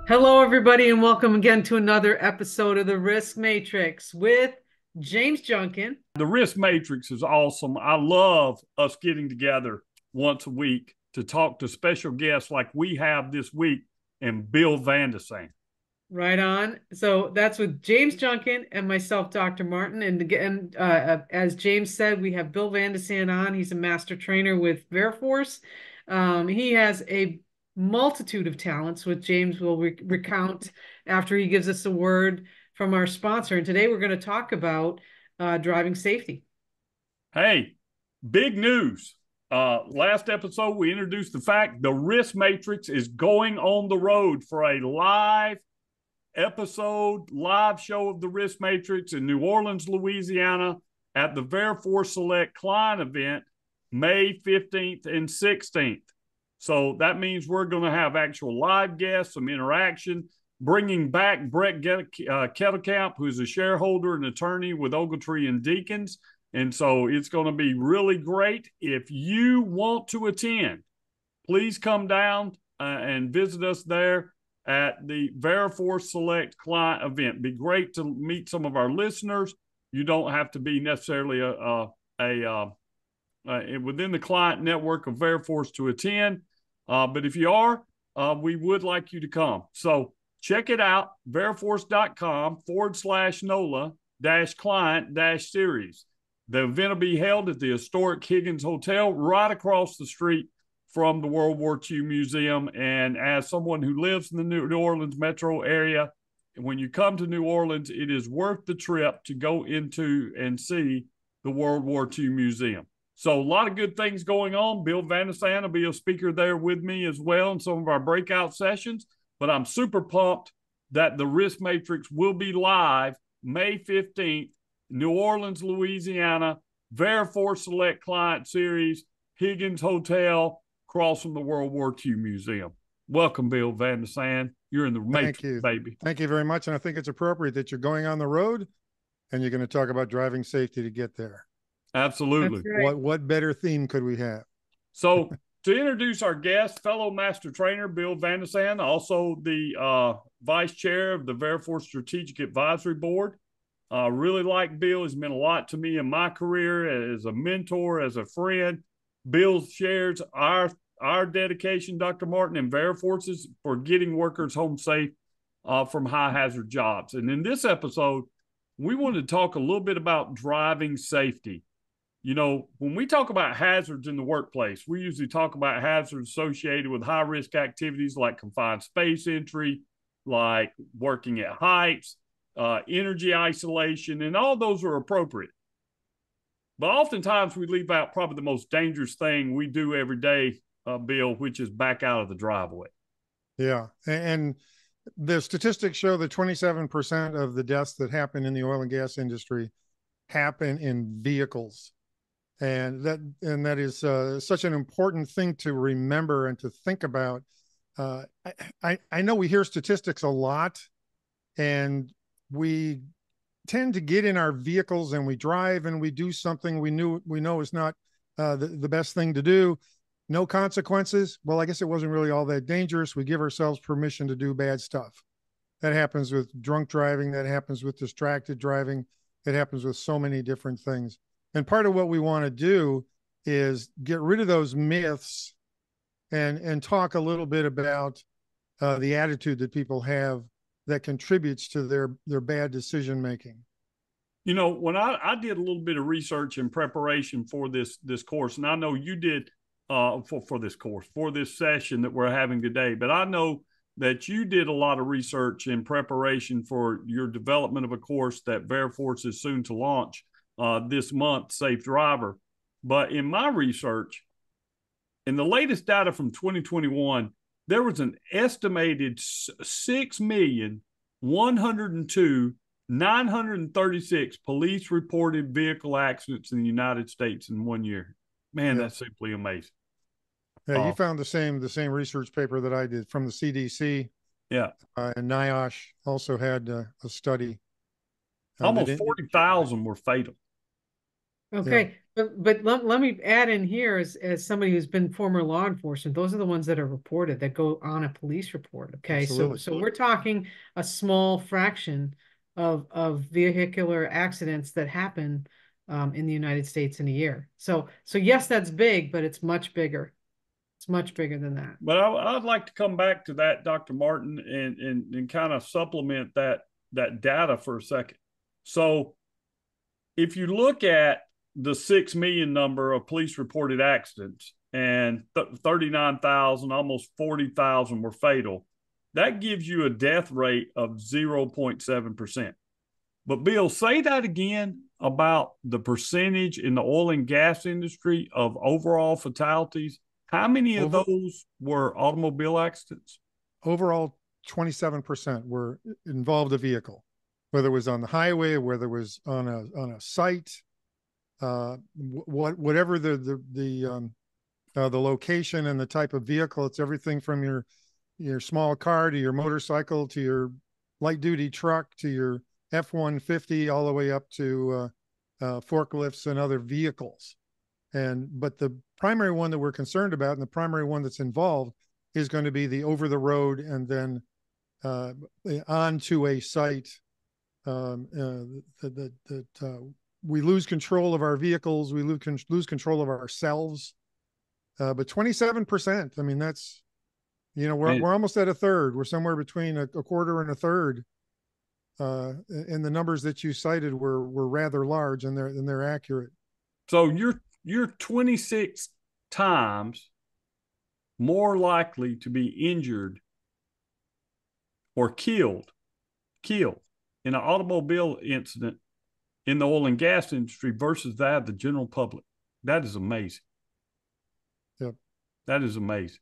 Hello, everybody, and welcome again to another episode of the Risk Matrix with James Junkin. The risk matrix is awesome. I love us getting together once a week to talk to special guests like we have this week and Bill Vandesang. Right on. So that's with James Junkin and myself, Dr. Martin. And again, as James said, we have Bill Vandesang on. He's a master trainer with Veriforce. He has a multitude of talents, which James will recount after he gives us a word from our sponsor. And today we're going to talk about driving safety. Hey, big news. Last episode, we introduced the fact the risk matrix is going on the road for a live live show of the Risk Matrix in New Orleans, Louisiana at the Veriforce Select Client event, May 15th and 16th. So that means we're going to have actual live guests, some interaction, bringing back Brett Kettlecamp, who's a shareholder and attorney with Ogletree and Deacons. And so it's going to be really great. If you want to attend, please come down and visit us there at the Veriforce Select Client event. Be great to meet some of our listeners. You don't have to be necessarily within the client network of Veriforce to attend, but if you are, we would like you to come. So check it out, veriforce.com/NOLA-client-series. The event will be held at the historic Higgins Hotel right across the street from the World War II Museum. And as someone who lives in the New Orleans metro area, when you come to New Orleans, it is worth the trip to go into and see the World War II Museum. So a lot of good things going on. Bill Vandesang will be a speaker there with me as well in some of our breakout sessions. But I'm super pumped that the Risk Matrix will be live May 15th, New Orleans, Louisiana, Veriforce Select Client Series, Higgins Hotel, across from the World War II Museum. Welcome, Bill Vandesang. You're in the Matrix, baby. Thank you very much. And I think it's appropriate that you're going on the road and you're going to talk about driving safety to get there. Absolutely. Right. What better theme could we have? So to introduce our guest, fellow master trainer, Bill Vandesang, also the vice chair of the Veriforce Strategic Advisory Board. Really like Bill. He's meant a lot to me in my career as a mentor, as a friend. Bill shares our dedication, Dr. Martin, and Veriforce's for getting workers home safe from high hazard jobs. And in this episode, we want to talk a little bit about driving safety. You know, when we talk about hazards in the workplace, we usually talk about hazards associated with high risk activities like confined space entry, like working at heights, energy isolation, and all those are appropriate. But oftentimes we leave out probably the most dangerous thing we do every day, Bill, which is back out of the driveway. Yeah. And the statistics show that 27% of the deaths that happen in the oil and gas industry happen in vehicles. And that is such an important thing to remember and to think about. I know we hear statistics a lot, and we tend to get in our vehicles and we drive and we do something we know is not the best thing to do. No consequences. Well, I guess it wasn't really all that dangerous. We give ourselves permission to do bad stuff. That happens with drunk driving. That happens with distracted driving. It happens with so many different things. And part of what we want to do is get rid of those myths and talk a little bit about the attitude that people have that contributes to their bad decision making. You know, when I did a little bit of research in preparation for this course, and I know you did for this course, for this session that we're having today, but I know that you did a lot of research in preparation for your development of a course that Veriforce is soon to launch this month, Safe Driver. But in my research, in the latest data from 2021, there was an estimated 6,102,936 police reported vehicle accidents in the United States in 1 year. Man, that's simply amazing. Yeah, you found the same research paper that I did from the CDC. Yeah. And NIOSH also had a study. Almost 40,000 were fatal. Okay. But let me add in here as somebody who's been former law enforcement, those are the ones that are reported that go on a police report. Okay. Absolutely. So we're talking a small fraction of vehicular accidents that happen in the United States in a year. So yes, that's big, but it's much bigger. It's much bigger than that. But I'd like to come back to that, Dr. Martin, and kind of supplement that data for a second. So if you look at the 6 million number of police reported accidents and 39,000, almost 40,000 were fatal, that gives you a death rate of 0.7%. But Bill, say that again about the percentage in the oil and gas industry of overall fatalities. How many of those were automobile accidents? Overall, 27% were involved a vehicle, whether it was on the highway or whether it was on a site, whatever the location and the type of vehicle. It's everything from your small car to your motorcycle to your light duty truck to your F-150, all the way up to forklifts and other vehicles. But the primary one that we're concerned about, and the primary one that's involved, is going to be the over the road and then onto a site that we lose control of our vehicles, we lose control of ourselves. But 27%, I mean, that's, we're almost at a third. We're somewhere between a quarter and a third. And the numbers that you cited were rather large, and they're accurate. So you're 26 times more likely to be injured or killed in an automobile incident in the oil and gas industry versus that of the general public. That is amazing. Yep. That is amazing.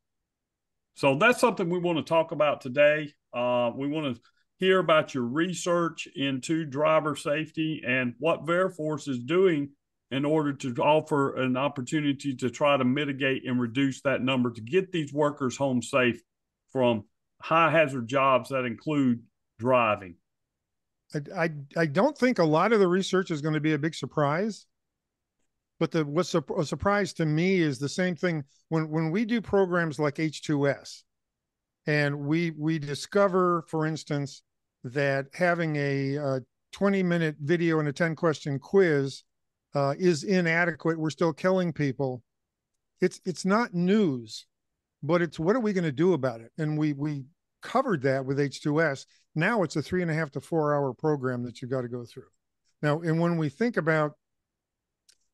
So that's something we want to talk about today. We want to hear about your research into driver safety and what Veriforce is doing in order to offer an opportunity to try to mitigate and reduce that number to get these workers home safe from high hazard jobs that include driving. I don't think a lot of the research is going to be a big surprise, but what's a surprise to me is the same thing when we do programs like H2S, and we discover, for instance, that having a 20-minute video and a 10-question quiz is inadequate. We're still killing people. It's not news, but it's what are we going to do about it? And we covered that with H2S. Now it's a 3.5 to 4 hour program that you've got to go through. Now, and when we think about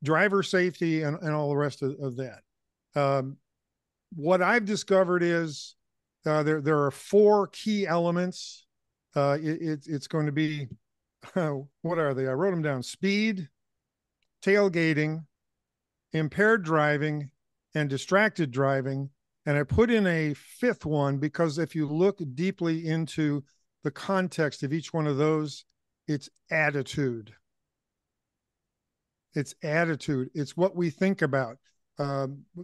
driver safety and all the rest of that, what I've discovered is there are 4 key elements. It's going to be, what are they? I wrote them down: speed, tailgating, impaired driving, and distracted driving. And I put in a 5th one because if you look deeply into the context of each one of those, it's attitude. It's attitude. It's what we think about.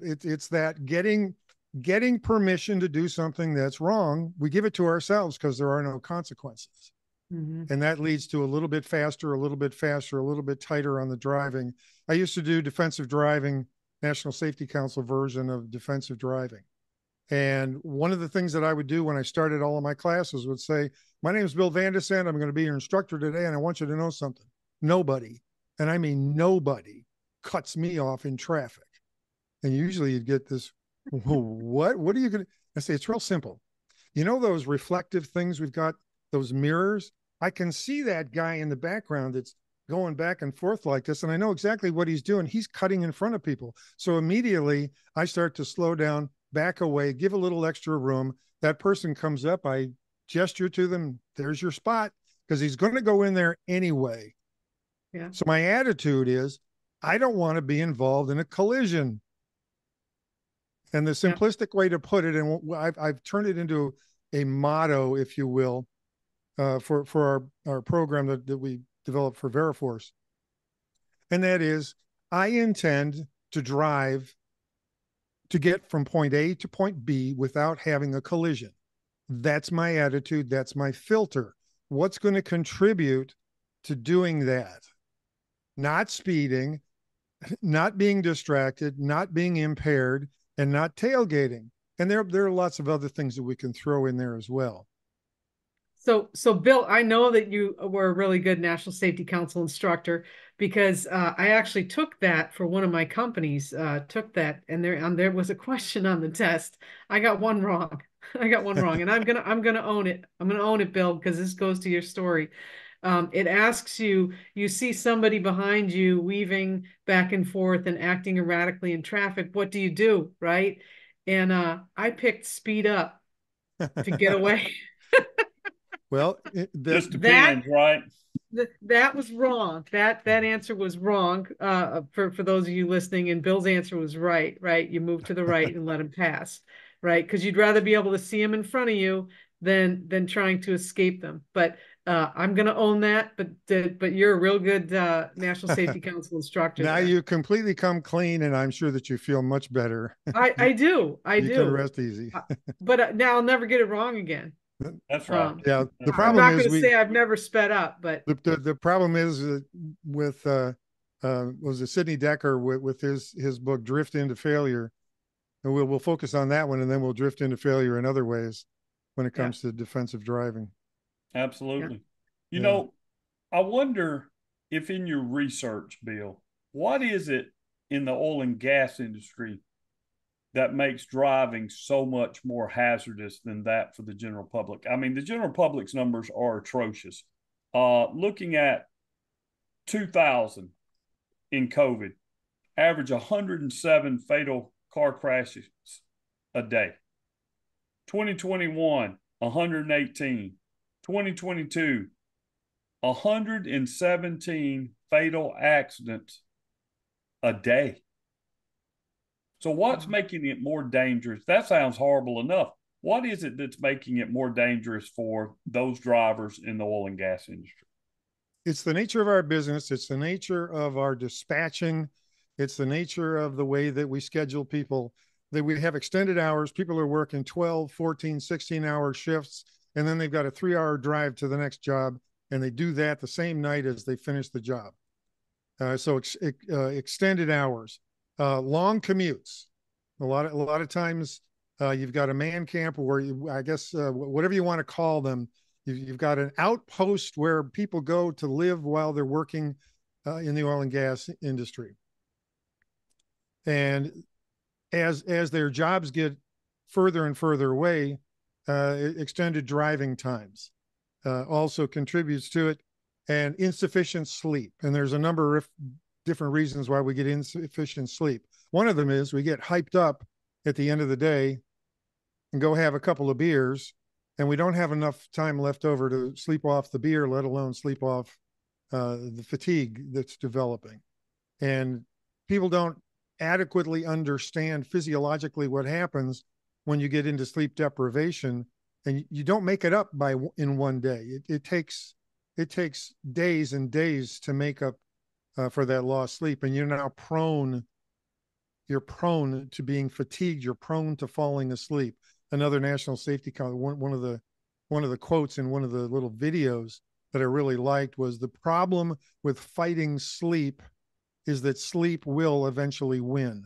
It's that getting permission to do something that's wrong. We give it to ourselves because there are no consequences. Mm-hmm. And that leads to a little bit faster, a little bit faster, a little bit tighter on the driving. I used to do defensive driving, National Safety Council version of defensive driving. And one of the things that I would do when I started all of my classes would say, my name is Bill Vandesand. I'm going to be your instructor today, and I want you to know something. Nobody, and I mean nobody, cuts me off in traffic. And usually you'd get this, what are you going to, I say, it's real simple. You know those reflective things we've got, those mirrors? I can see that guy in the background that's going back and forth like this, and I know exactly what he's doing. He's cutting in front of people. So immediately I start to slow down, back away, give a little extra room. That person comes up, I gesture to them, there's your spot, because he's going to go in there anyway. Yeah. So my attitude is, I don't want to be involved in a collision. And the simplistic way to put it, and I've turned it into a motto, if you will, for our program that we developed for Veriforce. And that is, I intend to drive to get from point A to point B without having a collision. That's my attitude. That's my filter. What's going to contribute to doing that? Not speeding, not being distracted, not being impaired, and not tailgating. And there are lots of other things that we can throw in there as well. So Bill, I know that you were a really good National Safety Council instructor because I actually took that for one of my companies. Took that, and there was a question on the test. I got one wrong. I got one wrong, and I'm gonna own it. I'm gonna own it, Bill, because this goes to your story. It asks you, you see somebody behind you weaving back and forth and acting erratically in traffic. What do you do, right? And I picked speed up to get away. Well, Just That depends, right? that was wrong. That answer was wrong. For those of you listening, and Bill's answer was right. Right, you move to the right and let him pass. Right, because you'd rather be able to see him in front of you than trying to escape them. But I'm going to own that. But you're a real good National Safety Council instructor now there. you completely come clean, and I'm sure that you feel much better. I do. I You can do. rest easy. But now I'll never get it wrong again. That's right. Yeah, the That's I'm problem right. not is going to say I've never sped up, but the problem is with was it Sidney Decker with his book Drift into Failure, and we'll focus on that one, and then we'll drift into failure in other ways when it yeah, comes to defensive driving. Absolutely. You Yeah. know, I wonder if in your research, Bill, what is it in the oil and gas industry that makes driving so much more hazardous than that for the general public? I mean, the general public's numbers are atrocious. Looking at 2000 in COVID, average 107 fatal car crashes a day. 2021, 118. 2022, 117 fatal accidents a day. So what's making it more dangerous? That sounds horrible enough. What is it that's making it more dangerous for those drivers in the oil and gas industry? It's the nature of our business. It's the nature of our dispatching. It's the nature of the way that we schedule people, that we have extended hours. People are working 12, 14, 16-hour shifts, and then they've got a 3-hour drive to the next job, and they do that the same night as they finish the job. So extended hours, long commutes. A lot of times you've got a man camp, or I guess whatever you want to call them. You've got an outpost where people go to live while they're working in the oil and gas industry. And as their jobs get further and further away, extended driving times also contributes to it, and insufficient sleep. And there's a number of different reasons why we get insufficient sleep. One of them is we get hyped up at the end of the day and go have a couple of beers, and we don't have enough time left over to sleep off the beer, let alone sleep off the fatigue that's developing. And people don't adequately understand physiologically what happens when you get into sleep deprivation, and you don't make it up in one day. It takes days and days to make up for that lost sleep, and you're prone to being fatigued. You're prone to falling asleep. Another national safety one of the quotes in one of the little videos that I really liked was, the problem with fighting sleep is that sleep will eventually win.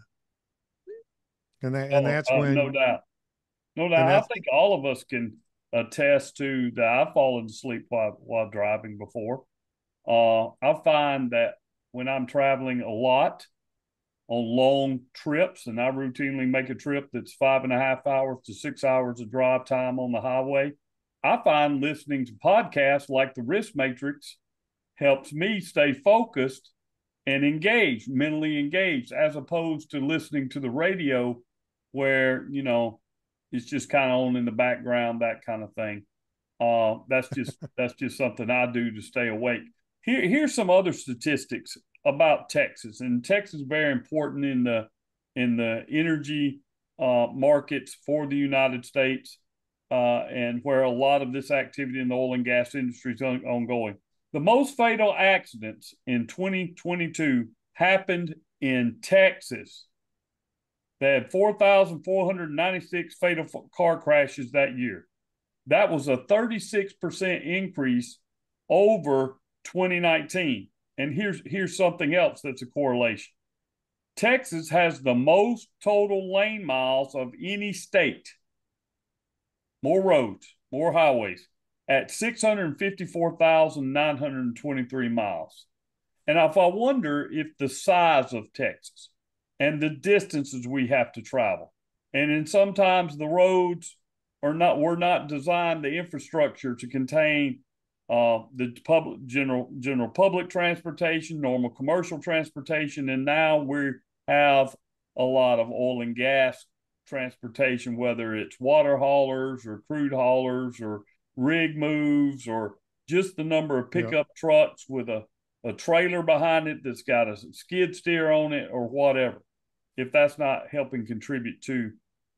And that's when no doubt. No and doubt. I that's think all of us can attest to that. I've fallen asleep while driving before. I find that when I'm traveling a lot on long trips, and I routinely make a trip that's 5.5 hours to 6 hours of drive time on the highway, I find listening to podcasts like the Risk Matrix helps me stay focused and engaged, mentally engaged, as opposed to listening to the radio where, it's just kind of on in the background, that kind of thing. That's just something I do to stay awake. Here's some other statistics about Texas, and Texas is very important in the energy markets for the United States, and where a lot of this activity in the oil and gas industry is ongoing. The most fatal accidents in 2022 happened in Texas. They had 4,496 fatal car crashes that year. That was a 36% increase over 2019. And here's something else that's a correlation. Texas has the most total lane miles of any state, more roads, more highways, at 654,923 miles. And if I wonder if the size of Texas and the distances we have to travel, and then sometimes the roads were not designed, the infrastructure to contain the public general public transportation, normal commercial transportation, and now we have a lot of oil and gas transportation, whether it's water haulers or crude haulers or rig moves or just the number of pickup trucks with a trailer behind it that's got a skid steer on it or whatever, if that's not helping contribute to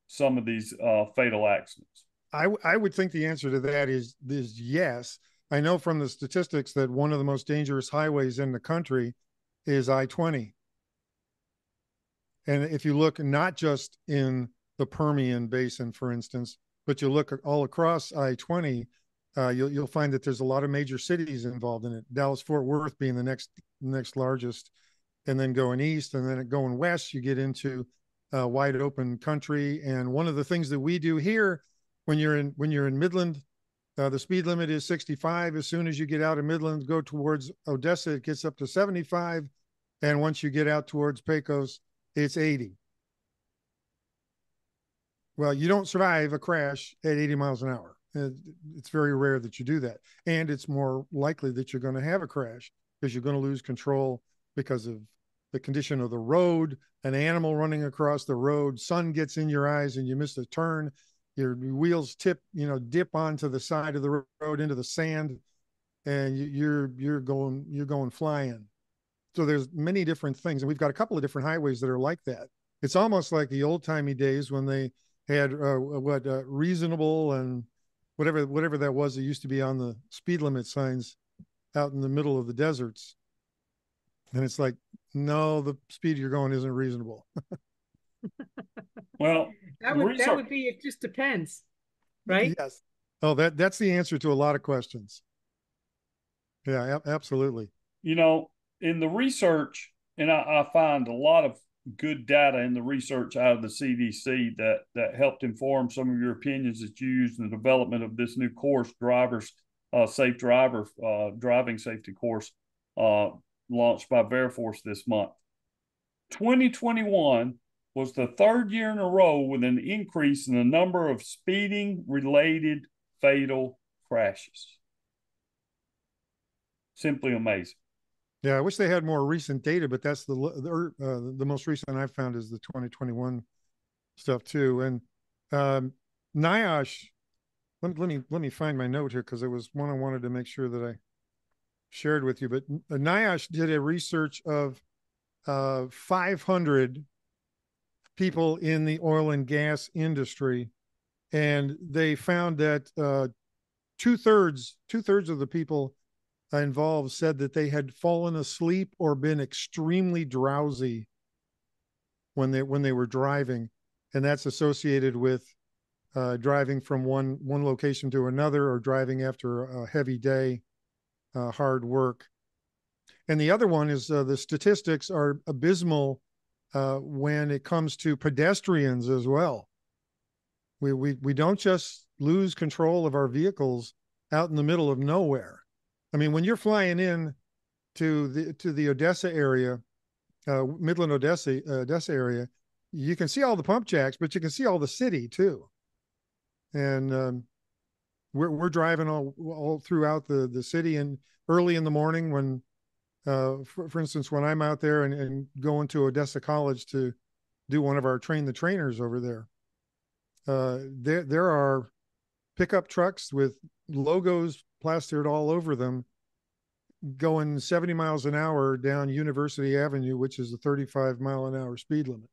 some of these fatal accidents. I would think the answer to that is yes. I know from the statistics that one of the most dangerous highways in the country is I-20. And if you look not just in the Permian Basin, for instance, but you look all across I-20, you'll find that there's a lot of major cities involved in it. Dallas-Fort Worth being the next largest, and then going east, and then going west, you get into wide open country. And one of the things that we do here, when you're in Midland, the speed limit is 65. As soon as you get out of Midland, go towards Odessa, it gets up to 75. And once you get out towards Pecos, it's 80. Well, you don't survive a crash at 80 miles an hour. It's very rare that you do that. And it's more likely that you're going to have a crash because you're going to lose control because of the condition of the road, an animal running across the road, sun gets in your eyes and you miss a turn, your wheels dip onto the side of the road into the sand, and you're going flying. So there's many different things, and we've got a couple of different highways that are like that. It's almost like the old timey days when they had reasonable and whatever that was that used to be on the speed limit signs out in the middle of the deserts. And it's like, no, the speed you're going isn't reasonable. Well, that would be, it just depends, right? Yes. Oh, that's the answer to a lot of questions. Yeah, absolutely. You know, in the research, and I find a lot of good data in the research out of the CDC that helped inform some of your opinions that you used in the development of this new course, Safe Driver Driving Safety course, launched by Veriforce this month. 2021 was the third year in a row with an increase in the number of speeding-related fatal crashes. Simply amazing. Yeah, I wish they had more recent data, but that's the most recent I've found is the 2021 stuff too. And NIOSH, let me find my note here because it was one I wanted to make sure that I shared with you. But NIOSH did a research of 500 people in the oil and gas industry, and they found that two-thirds of the people involved said that they had fallen asleep or been extremely drowsy when they were driving, and that's associated with driving from one location to another or driving after a heavy day, hard work. And the other one is the statistics are abysmal when it comes to pedestrians as well. We don't just lose control of our vehicles out in the middle of nowhere. I mean, when you're flying in to the Odessa area, Midland Odessa area, you can see all the pump jacks, but you can see all the city too. And we're driving all throughout the city, and early in the morning when, for instance, when I'm out there and going to Odessa College to do one of our train the trainers over there, there are pickup trucks with logos plastered all over them going 70 miles an hour down University Avenue, which is a 35-mile-an-hour speed limit.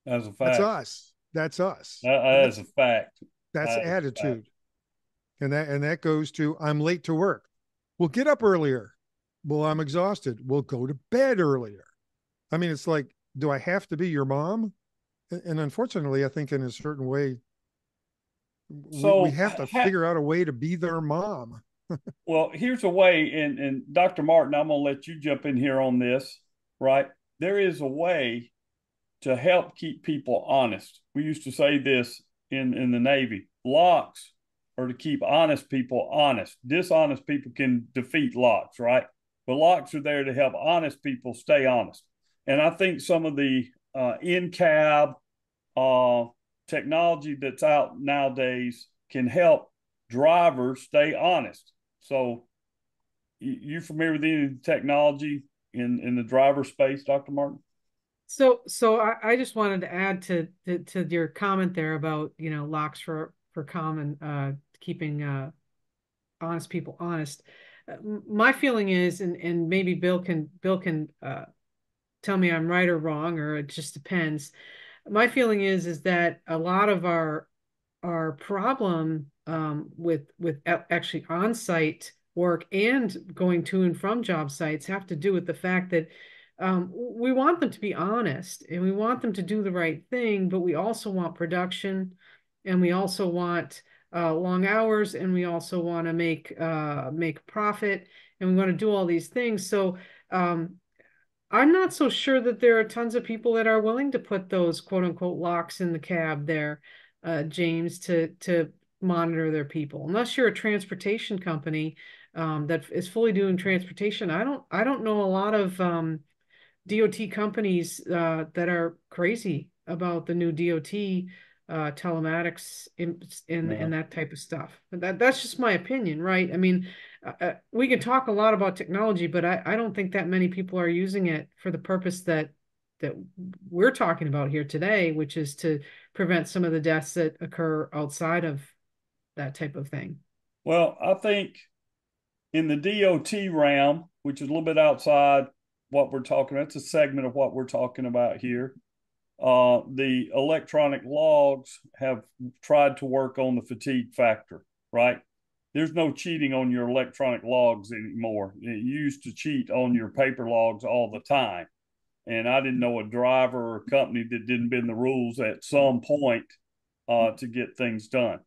That's a fact. That's us. That's us. That is a fact. That's attitude. And that goes to, I'm late to work. Well, get up earlier. Well, I'm exhausted. Well, go to bed earlier. I mean, it's like, do I have to be your mom? And unfortunately, I think in a certain way, we have to figure out a way to be their mom. Well, here's a way, and Dr. Martin, I'm going to let you jump in here on this, right? There is a way to help keep people honest. We used to say this in the Navy. Locks are to keep honest people honest. Dishonest people can defeat locks, right? But locks are there to help honest people stay honest. And I think some of the in-cab technology that's out nowadays can help drivers stay honest. So you familiar with any technology in the driver space, Dr. Martin? So I just wanted to add to your comment there about, locks for common keeping honest people honest. My feeling is, and maybe Bill can tell me I'm right or wrong, or it just depends. My feeling is that a lot of our problem with actually on-site work and going to and from job sites have to do with the fact that we want them to be honest and we want them to do the right thing, but we also want production and we also want long hours and we also want to make profit and we want to do all these things. So I'm not so sure that there are tons of people that are willing to put those quote unquote locks in the cab there, James, to monitor their people. Unless you're a transportation company that is fully doing transportation, I don't know a lot of DOT companies that are crazy about the new DOT telematics and that type of stuff. But that's just my opinion, right? I mean, we can talk a lot about technology, but I don't think that many people are using it for the purpose that we're talking about here today, which is to prevent some of the deaths that occur outside of that type of thing. Well, I think in the DOT realm, which is a little bit outside what we're talking about, it's a segment of what we're talking about here. The electronic logs have tried to work on the fatigue factor, right? There's no cheating on your electronic logs anymore. You used to cheat on your paper logs all the time. And I didn't know a driver or a company that didn't bend the rules at some point to get things done.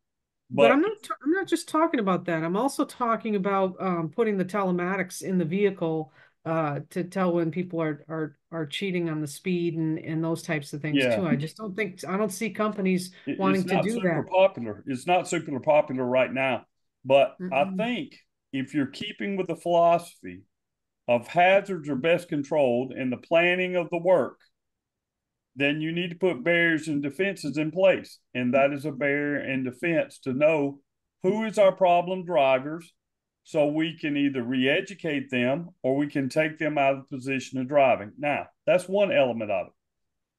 But I'm not just talking about that. I'm also talking about putting the telematics in the vehicle to tell when people are cheating on the speed and those types of things yeah, too. I don't see companies wanting it's to not do super that. popular. It's not super popular right now. But I Mm-mm. think if you're keeping with the philosophy of hazards are best controlled in the planning of the work, then you need to put barriers and defenses in place. And that is a barrier and defense to know who is our problem drivers so we can either re-educate them or we can take them out of the position of driving. Now, that's one element of it.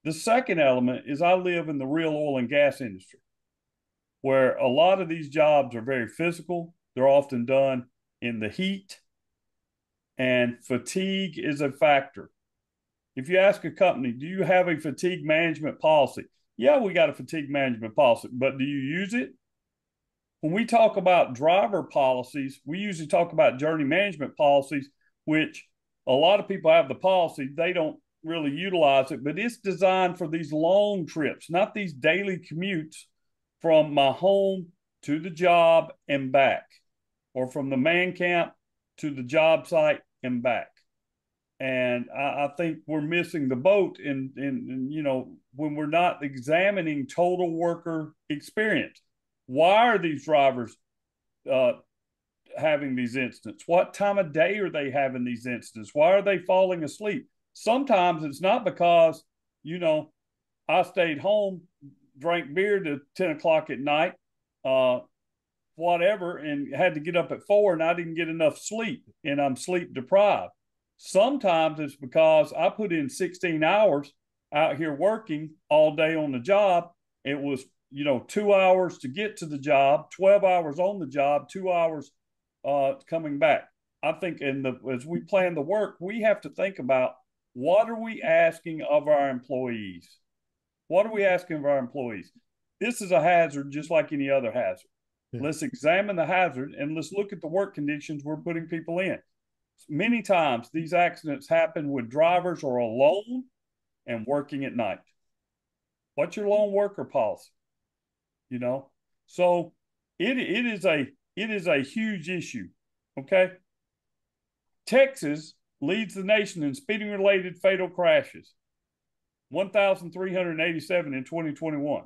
The second element is I live in the real oil and gas industry where a lot of these jobs are very physical. They're often done in the heat, and fatigue is a factor. If you ask a company, do you have a fatigue management policy? Yeah, we got a fatigue management policy, but do you use it? When we talk about driver policies, we usually talk about journey management policies, which a lot of people have the policy. They don't really utilize it, but it's designed for these long trips, not these daily commutes from my home to the job and back, or from the man camp to the job site and back. And I think we're missing the boat in when we're not examining total worker experience. Why are these drivers having these incidents? What time of day are they having these incidents? Why are they falling asleep? Sometimes it's not because, I stayed home, drank beer to 10 o'clock at night, whatever, and had to get up at 4 and I didn't get enough sleep and I'm sleep deprived. Sometimes it's because I put in 16 hours out here working all day on the job. It was, 2 hours to get to the job, 12 hours on the job, 2 hours coming back. I think as we plan the work, we have to think about what are we asking of our employees? What are we asking of our employees? This is a hazard just like any other hazard. Yeah. Let's examine the hazard and let's look at the work conditions we're putting people in. Many times these accidents happen when drivers are alone and working at night. What's your lone worker policy? So it is a huge issue. Okay. Texas leads the nation in speeding related fatal crashes. 1,387 in 2021.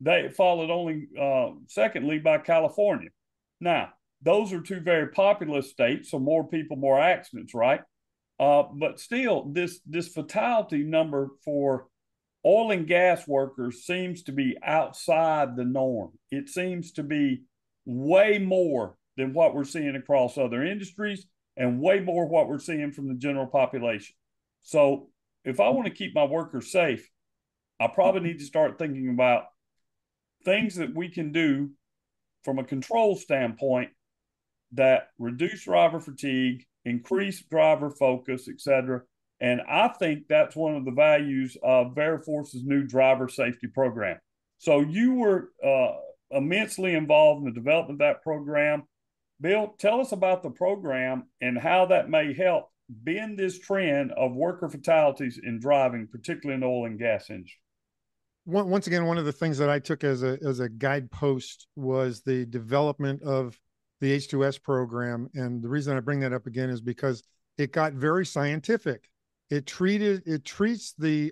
They followed only secondly by California. Now, those are two very populous states, so more people, more accidents, right? But still, this fatality number for oil and gas workers seems to be outside the norm. It seems to be way more than what we're seeing across other industries and way more what we're seeing from the general population. So if I want to keep my workers safe, I probably need to start thinking about things that we can do from a control standpoint that reduce driver fatigue, increase driver focus, et cetera. And I think that's one of the values of Veriforce's new driver safety program. So you were immensely involved in the development of that program. Bill, tell us about the program and how that may help bend this trend of worker fatalities in driving, particularly in the oil and gas industry. Once again, one of the things that I took as a guidepost was the development of the H2S program. And the reason I bring that up again is because it got very scientific. It treats the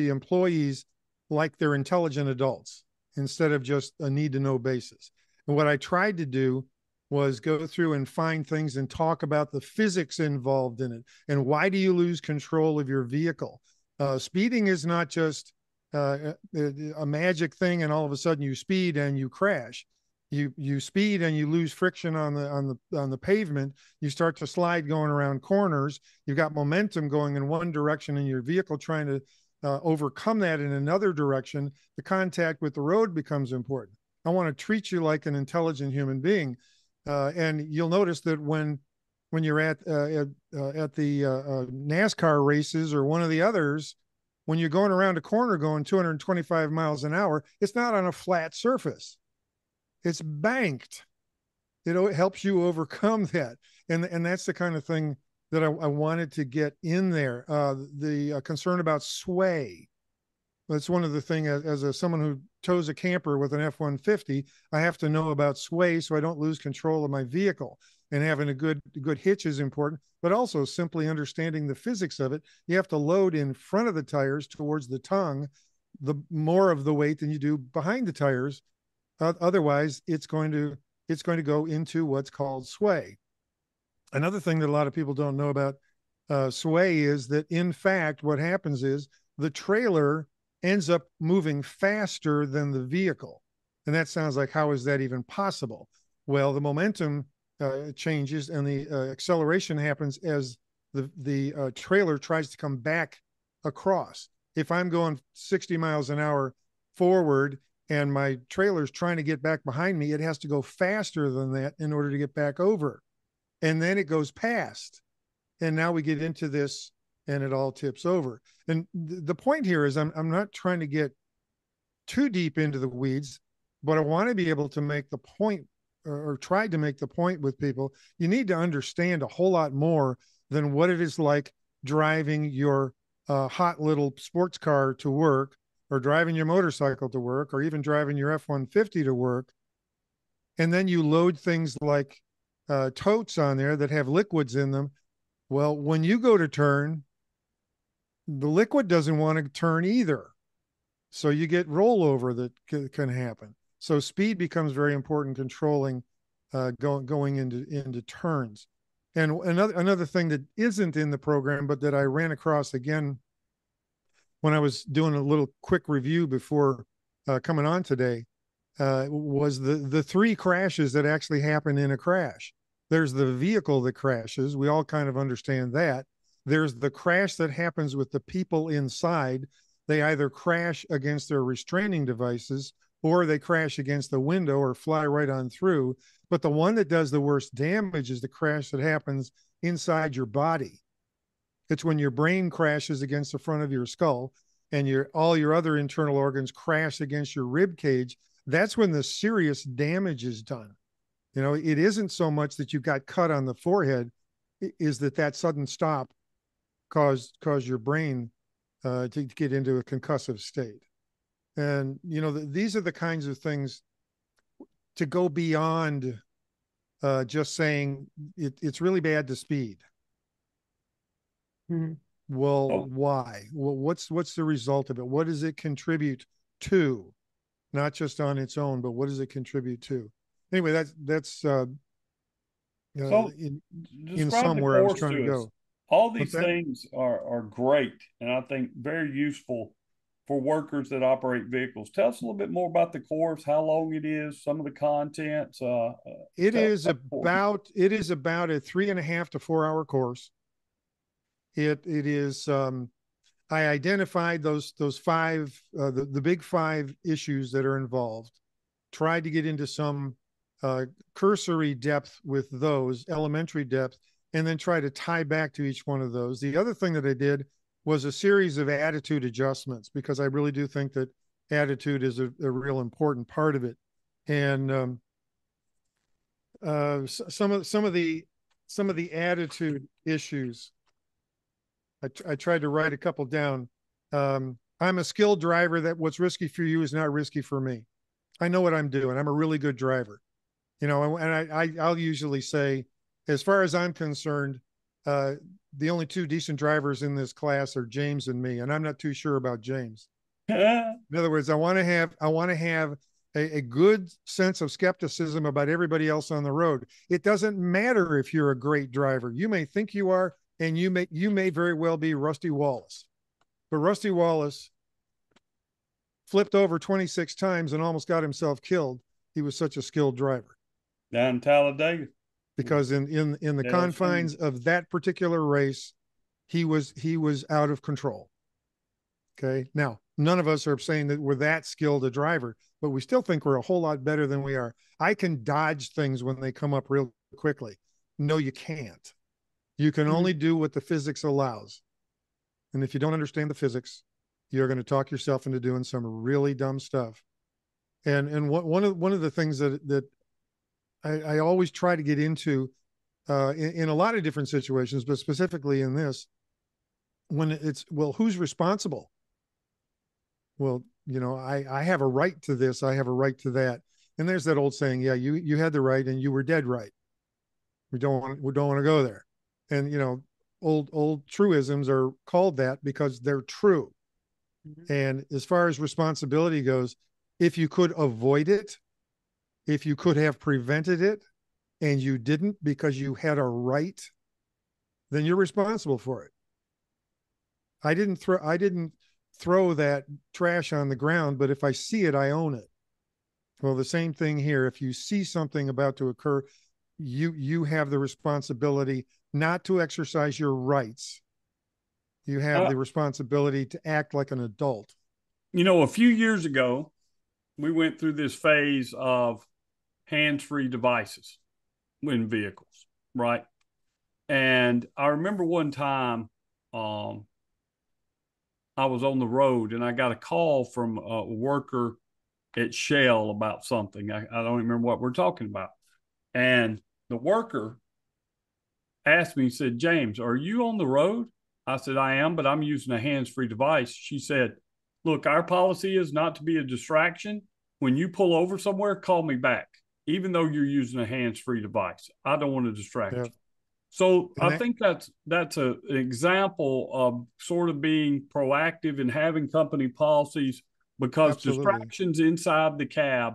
employees like they're intelligent adults instead of just a need to know basis. And what I tried to do was go through and find things and talk about the physics involved in it. And why do you lose control of your vehicle? Speeding is not just a magic thing and all of a sudden you speed and you crash. You speed and you lose friction on the pavement. You start to slide going around corners. You've got momentum going in one direction and your vehicle trying to overcome that in another direction. The contact with the road becomes important. I want to treat you like an intelligent human being. And you'll notice that when you're at the NASCAR races or one of the others, when you're going around a corner going 225 miles an hour, it's not on a flat surface. It's banked. It helps you overcome that. And that's the kind of thing that I wanted to get in there. The concern about sway. That's one of the things as someone who tows a camper with an F-150, I have to know about sway so I don't lose control of my vehicle. And having a good hitch is important, but also simply understanding the physics of it. You have to load in front of the tires towards the tongue, the more of the weight than you do behind the tires. Otherwise, it's going to go into what's called sway. Another thing that a lot of people don't know about sway is that, in fact, what happens is the trailer ends up moving faster than the vehicle. And that sounds like, how is that even possible? Well, the momentum changes and the acceleration happens as the trailer tries to come back across. If I'm going 60 miles an hour forward and my trailer's trying to get back behind me, it has to go faster than that in order to get back over. And then it goes past. And now we get into this and it all tips over. And the point here is I'm not trying to get too deep into the weeds, but I want to be able to make the point or try to make the point with people. You need to understand a whole lot more than what it is like driving your hot little sports car to work, or driving your motorcycle to work, or even driving your F-150 to work. And then you load things like totes on there that have liquids in them. Well, when you go to turn, the liquid doesn't want to turn either. So you get rollover that can happen. So speed becomes very important, controlling going into turns. And another thing that isn't in the program, but that I ran across again when I was doing a little quick review before coming on today, was the three crashes that actually happen in a crash. There's the vehicle that crashes. We all kind of understand that. There's the crash that happens with the people inside. They either crash against their restraining devices or they crash against the window or fly right on through. But the one that does the worst damage is the crash that happens inside your body. It's when your brain crashes against the front of your skull and all your other internal organs crash against your rib cage. That's when the serious damage is done. You know, it isn't so much that you got cut on the forehead, is that sudden stop caused your brain to get into a concussive state. And, you know, these are the kinds of things to go beyond just saying it's really bad to speed. Mm-hmm. Well, Oh, why? Well, what's the result of it? What does it contribute to? Not just on its own, but what does it contribute to? Anyway, that's so in describe the somewhere I was course trying to to us. go. All What's these that? things are great and I think very useful for workers that operate vehicles. Tell us a little bit more about the course, how long it is, some of the contents. Tell us about the course. It is about a 3.5 to 4 hour course. It is I identified those five the big five issues that are involved. Tried to get into some cursory depth with those, elementary depth, and then try to tie back to each one of those. The other thing that I did was a series of attitude adjustments because I really do think that attitude is a real important part of it. And some of the attitude issues, I tried to write a couple down. I'm a skilled driver. That what's risky for you is not risky for me. I know what I'm doing. I'm a really good driver, and I'll usually say, as far as I'm concerned, the only two decent drivers in this class are James and me, and I'm not too sure about James. In other words, I want to have a good sense of skepticism about everybody else on the road. It doesn't matter if you're a great driver. You may think you are, and you may very well be Rusty Wallace. But Rusty Wallace flipped over 26 times and almost got himself killed. He was such a skilled driver. Down in Talladega. Because in the confines of that particular race, he was out of control. Okay. Now, none of us are saying that we're that skilled a driver, but we still think we're a whole lot better than we are. I can dodge things when they come up real quickly. No, you can't. You can only do what the physics allows. And if you don't understand the physics, you're going to talk yourself into doing some really dumb stuff. And one of the things that I always try to get into in a lot of different situations, but specifically in this, when it's, well, who's responsible? Well, I have a right to this. I have a right to that. And there's that old saying, yeah, you had the right and you were dead right. We don't want to go there. And, old truisms are called that because they're true. Mm-hmm. And as far as responsibility goes, if you could avoid it, if you could have prevented it and you didn't because you had a right, then you're responsible for it. I didn't throw that trash on the ground, but if I see it, I own it. Well, the same thing here. If you see something about to occur, you have the responsibility not to exercise your rights. You have the responsibility to act like an adult. A few years ago, we went through this phase of hands-free devices in vehicles, right? And I remember one time I was on the road and I got a call from a worker at Shell about something. I don't remember what we're talking about. And the worker asked me, he said, James, are you on the road? I said, I am, but I'm using a hands-free device. She said, look, our policy is not to be a distraction. When you pull over somewhere, call me back, even though you're using a hands-free device. I don't want to distract you. So I think that's an example of sort of being proactive and having company policies, because distractions inside the cab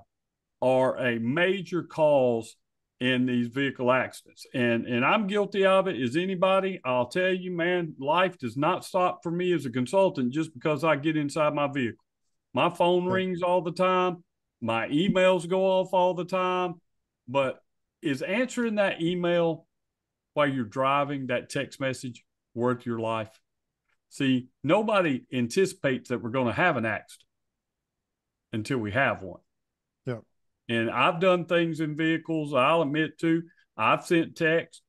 are a major cause in these vehicle accidents. And I'm guilty of it as anybody. I'll tell you, man, life does not stop for me as a consultant just because I get inside my vehicle. My phone rings all the time. My emails go off all the time. But is answering that email while you're driving, that text message, worth your life? See, nobody anticipates that we're going to have an accident until we have one. Yeah. And I've done things in vehicles, I'll admit to. I've sent texts.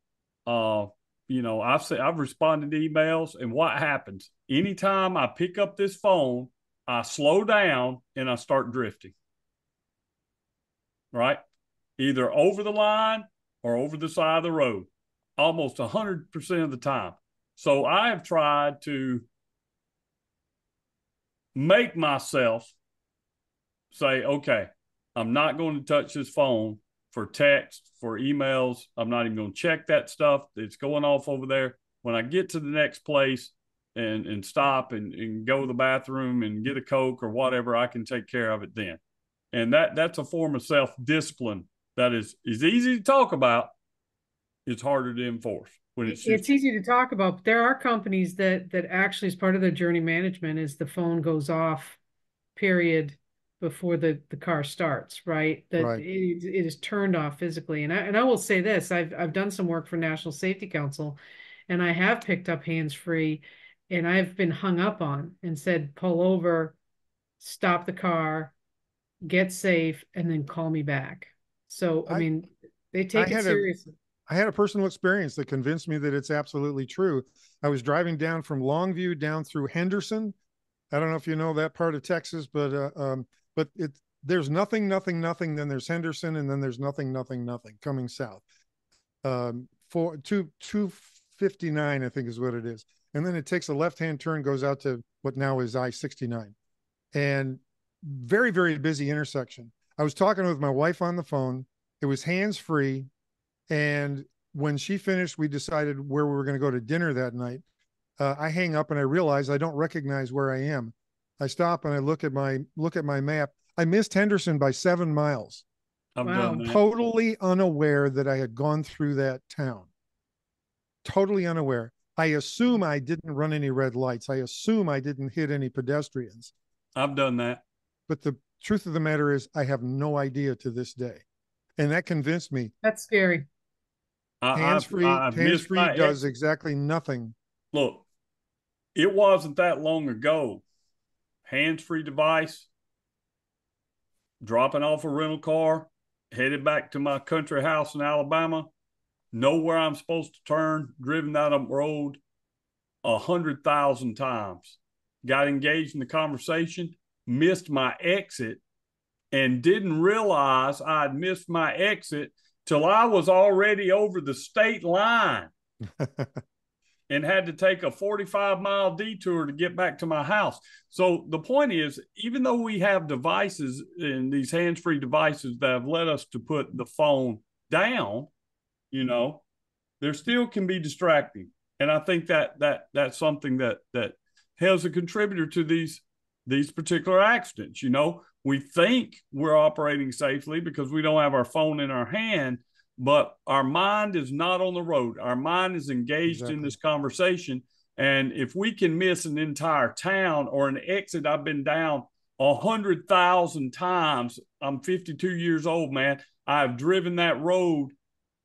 I've responded to emails. And what happens? Anytime I pick up this phone, I slow down and I start drifting. Right? Either over the line or over the side of the road, almost 100% of the time. So I have tried to make myself say, okay, I'm not going to touch this phone for text, for emails. I'm not even going to check that stuff that's going off over there. When I get to the next place, and stop and go to the bathroom and get a Coke or whatever, I can take care of it then. And that's a form of self-discipline that is easy to talk about. It's harder to enforce when it's just. It's easy to talk about, but there are companies that actually, as part of their journey management, is the phone goes off, period, before the car starts, right? That Right. it is turned off physically. And I will say this, I've done some work for National Safety Council, and I have picked up hands-free, and I've been hung up on and said, pull over, stop the car, get safe, and then call me back. So, I I mean, they I take it had a seriously. I had a personal experience that convinced me that it's absolutely true. I was driving down from Longview down through Henderson. I don't know if you know that part of Texas, but there's nothing, nothing, nothing. Then there's Henderson, and then there's nothing, nothing, nothing coming south. For 259, I think is what it is, and then it takes a left-hand turn, goes out to what now is I-69, and very, very busy intersection. I was talking with my wife on the phone. It was hands-free. And when she finished, we decided where we were going to go to dinner that night. I hang up and I realize I don't recognize where I am. I stop and I look at my map. I missed Henderson by 7 miles. I've Wow. done that. Totally unaware that I had gone through that town. Totally unaware. I assume I didn't run any red lights. I assume I didn't hit any pedestrians. I've done that. But the truth of the matter is, I have no idea to this day. And that convinced me. That's scary. I've missed Hands-free my does exit. exactly nothing. Look, it wasn't that long ago. Hands-free device, dropping off a rental car, headed back to my country house in Alabama, know where I'm supposed to turn, driven down a road 100,000 times. Got engaged in the conversation, missed my exit, and didn't realize I'd missed my exit till I was already over the state line and had to take a 45-mile detour to get back to my house. So the point is, even though we have devices and these hands-free devices that have led us to put the phone down, you know, there still can be distracting. And I think that's something that has a contributor to these particular accidents. You know, we think we're operating safely because we don't have our phone in our hand, but our mind is not on the road. Our mind is engaged in this conversation. And if we can miss an entire town or an exit, I've been down 100,000 times. I'm 52 years old, man. I've driven that road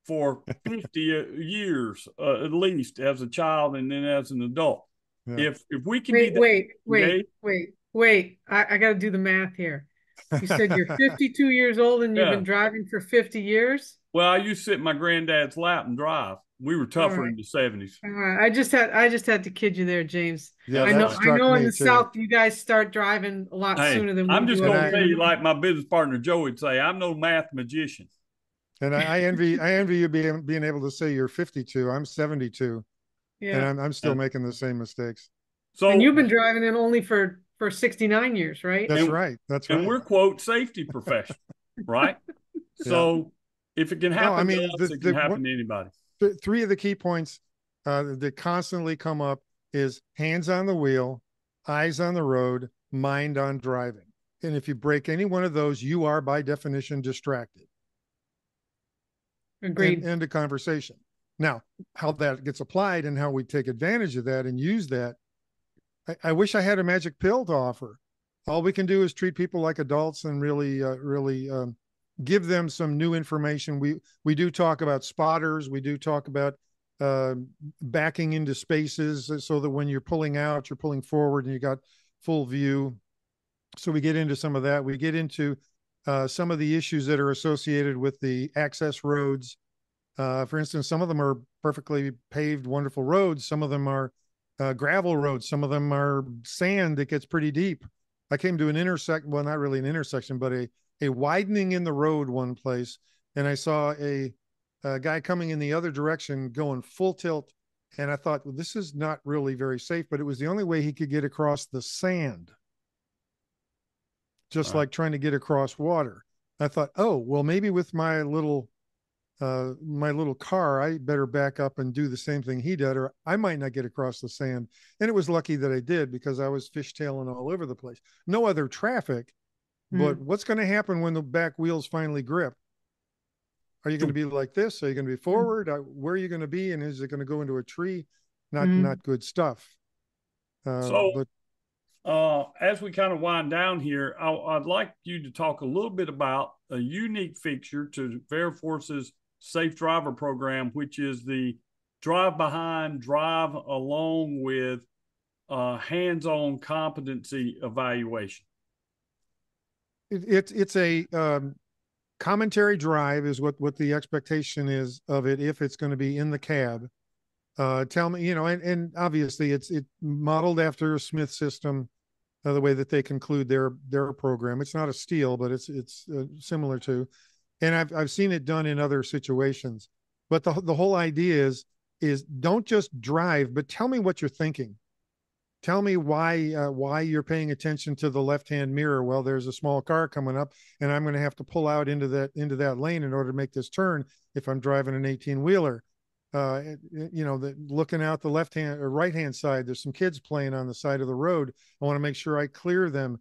for 50 years, at least as a child and then as an adult. Yeah. If we can wait, I got to do the math here. You said you're 52 years old and you've been driving for 50 years? Well, I used to sit in my granddad's lap and drive. We were tougher in the 70s. All right. I just had to kid you there, James. Yeah, I know in the South you guys start driving a lot sooner than we do. I'm just going to tell you, like my business partner Joe would say, I'm no math magician. And I envy you being able to say you're 52. I'm 72. Yeah. And I'm still making the same mistakes. So, and you've been driving it only for 69 years, right? That's right. That's right. And we're, quote, safety professionals, right? So if it can happen to us, it can happen to anybody. Three of the key points that constantly come up is hands on the wheel, eyes on the road, mind on driving. And if you break any one of those, you are by definition distracted. Agreed. End of conversation. Now, how that gets applied and how we take advantage of that and use that, I wish I had a magic pill to offer. All we can do is treat people like adults and really give them some new information. We do talk about spotters. We do talk about backing into spaces so that when you're pulling out, you're pulling forward and you got full view. So we get into some of that. We get into some of the issues that are associated with the access roads. For instance, some of them are perfectly paved, wonderful roads. Some of them are gravel roads. Some of them are sand that gets pretty deep. I came to an intersection, well, not really an intersection, but a widening in the road one place. And I saw a guy coming in the other direction going full tilt. And I thought, well, this is not really very safe, but it was the only way he could get across the sand. Just like trying to get across water. I thought, oh, well, maybe with my little my little car, I better back up and do the same thing he did, or I might not get across the sand. And it was lucky that I did, because I was fishtailing all over the place. No other traffic, but Mm, what's going to happen when the back wheels finally grip? Are you going to be like this? Are you going to be mm, forward? Where are you going to be? And is it going to go into a tree? mm. Not good stuff. So, But as we kind of wind down here, I'd like you to talk a little bit about a unique feature to Veriforce's Safe Driver program, which is the drive behind, drive along with hands-on competency evaluation. it's a commentary drive is what the expectation is of it, if it's going to be in the cab. Tell me, and obviously it's modeled after a Smith system, the way that they conclude their program. It's not a steel, but it's similar to, and I've seen it done in other situations. But the whole idea is don't just drive, but tell me what you're thinking. Tell me why you're paying attention to the left-hand mirror. Well, there's a small car coming up, and I'm going to have to pull out into that lane in order to make this turn if I'm driving an 18-wheeler. Looking out the left-hand or right-hand side, there's some kids playing on the side of the road. I want to make sure I clear them.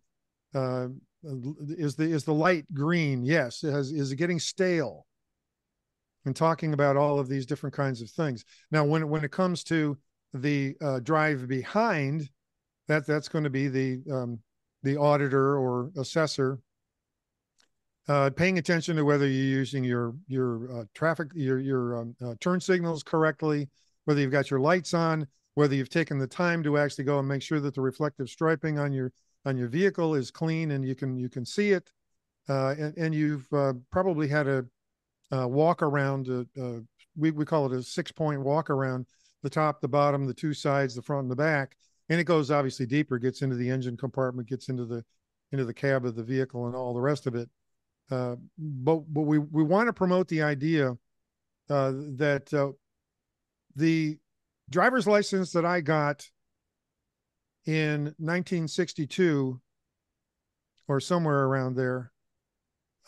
Is the light green? Yes. Is it getting stale? And talking about all of these different kinds of things. Now, when it comes to the drive behind, that's going to be the auditor or assessor paying attention to whether you're using your traffic your turn signals correctly, whether you've got your lights on, whether you've taken the time to actually go and make sure that the reflective striping on your vehicle is clean and you can see it, and you've probably had a walk around. We call it a 6-point walk around: the top, the bottom, the two sides, the front and the back. And it goes obviously deeper, gets into the engine compartment, gets into the cab of the vehicle, and all the rest of it. But we want to promote the idea that the driver's license that I got in 1962 or somewhere around there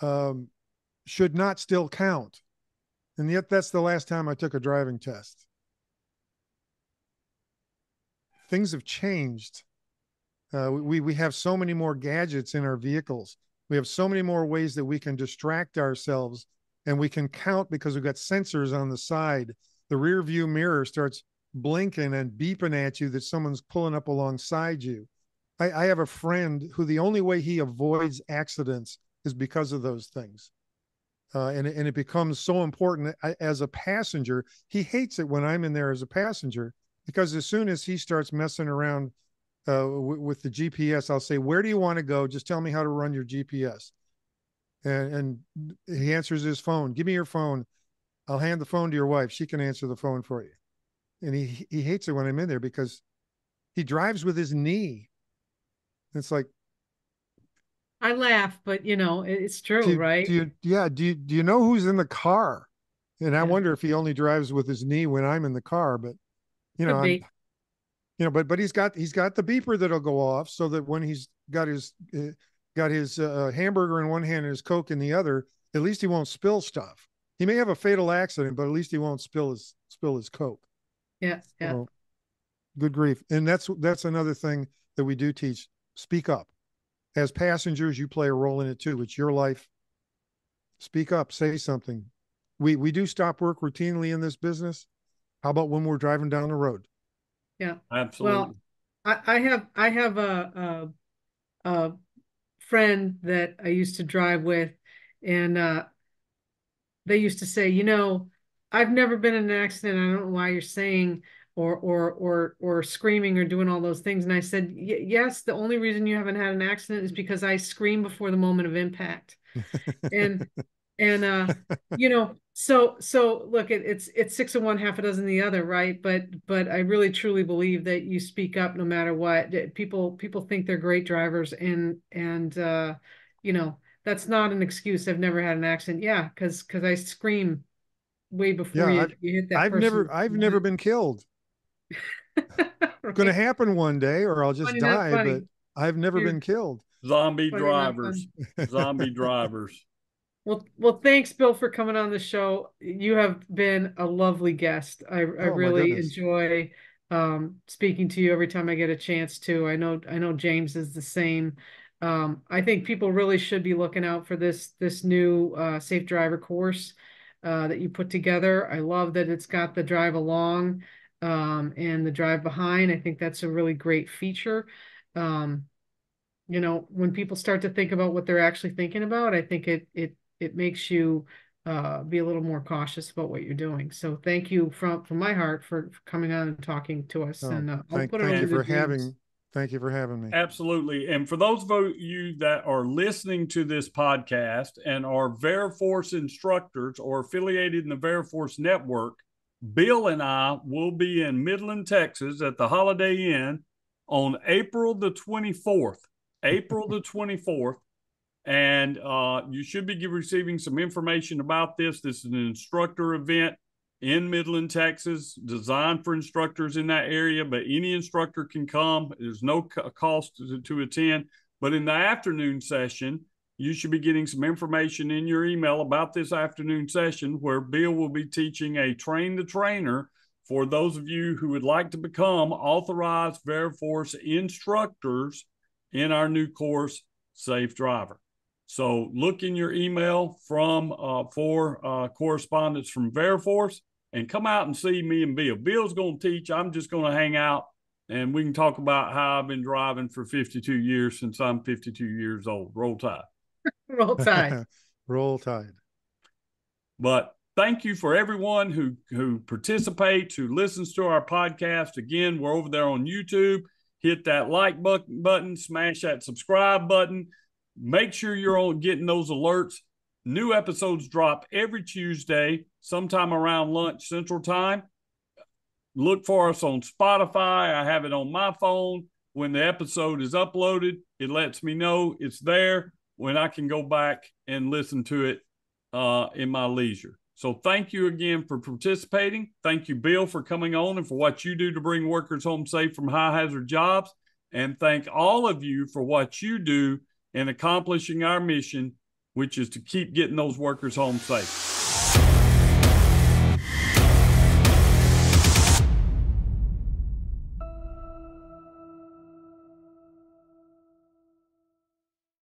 um, should not still count. And yet that's the last time I took a driving test. Things have changed. We have so many more gadgets in our vehicles. We have so many more ways that we can distract ourselves, and we can count because we've got sensors on the side. The rear view mirror starts blinking and beeping at you that someone's pulling up alongside you. I have a friend who the only way he avoids accidents is because of those things. And it becomes so important as a passenger. He hates it when I'm in there as a passenger, because as soon as he starts messing around with the GPS, I'll say, "Where do you want to go? Just tell me how to run your GPS." And he answers his phone. "Give me your phone. I'll hand the phone to your wife. She can answer the phone for you." And he hates it when I'm in there because he drives with his knee. It's like, I laugh, but it's true, do right? you yeah do you know who's in the car? And I Yeah, wonder if he only drives with his knee when I'm in the car. But could I'm be. but he's got the beeper that'll go off, so that when he's got his hamburger in one hand and his Coke in the other, at least he won't spill stuff. He may have a fatal accident, but at least he won't spill his Coke. Yeah, yeah. So good grief. And that's another thing that we do teach: speak up. As passengers, you play a role in it too. It's your life. Speak up, say something. We do stop work routinely in this business. How about when we're driving down the road? Yeah. Absolutely. Well, I have a friend that I used to drive with, and they used to say, I've never been in an accident. I don't know why you're saying or screaming or doing all those things. And I said, yes, the only reason you haven't had an accident is because I scream before the moment of impact. And and so look, it's six of one, half a dozen the other, right? But I really truly believe that you speak up no matter what. People think they're great drivers, and that's not an excuse. I've never had an accident. Yeah, because I scream way before Yeah, you hit that I've person. never been killed. Going to Right? happen one day, or I'll just Funny, not die. But funny. I've never You're been killed. Zombie funny, not funny. drivers. Zombie drivers. Well, thanks, Bill, for coming on the show. You have been a lovely guest. I Oh my really goodness. enjoy speaking to you every time I get a chance to. I know James is the same. I think people really should be looking out for this new safe driver course that you put together. I love that it's got the drive along and the drive behind. I think that's a really great feature. Um, when people start to think about what they're actually thinking about, I think it makes you be a little more cautious about what you're doing. So thank you from my heart for coming on and talking to us. Oh, And I'll put it thank you over to for James. thank you for having me. Absolutely. And for those of you that are listening to this podcast and are Veriforce instructors or affiliated in the Veriforce network, Bill and I will be in Midland, Texas at the Holiday Inn on April the 24th. April the 24th. And you should be receiving some information about this. This is an instructor event in Midland, Texas, designed for instructors in that area, but any instructor can come. There's no cost to attend. But in the afternoon session, you should be getting some information in your email about this afternoon session where Bill will be teaching a train the trainer for those of you who would like to become authorized Veriforce instructors in our new course, Safe Driver. So look in your email for correspondence from Veriforce and come out and see me and Bill. Bill's going to teach. I'm just going to hang out and we can talk about how I've been driving for 52 years since I'm 52 years old. Roll Tide. Roll Tide. Roll Tide. But thank you for everyone who participates, who listens to our podcast. Again, we're over there on YouTube. Hit that like button, smash that subscribe button. Make sure you're on getting those alerts. New episodes drop every Tuesday, sometime around lunch Central Time. Look for us on Spotify. I have it on my phone. When the episode is uploaded, it lets me know it's there when I can go back and listen to it in my leisure. So thank you again for participating. Thank you, Bill, for coming on and for what you do to bring workers home safe from high hazard jobs. And thank all of you for what you do in accomplishing our mission, which is to keep getting those workers home safe.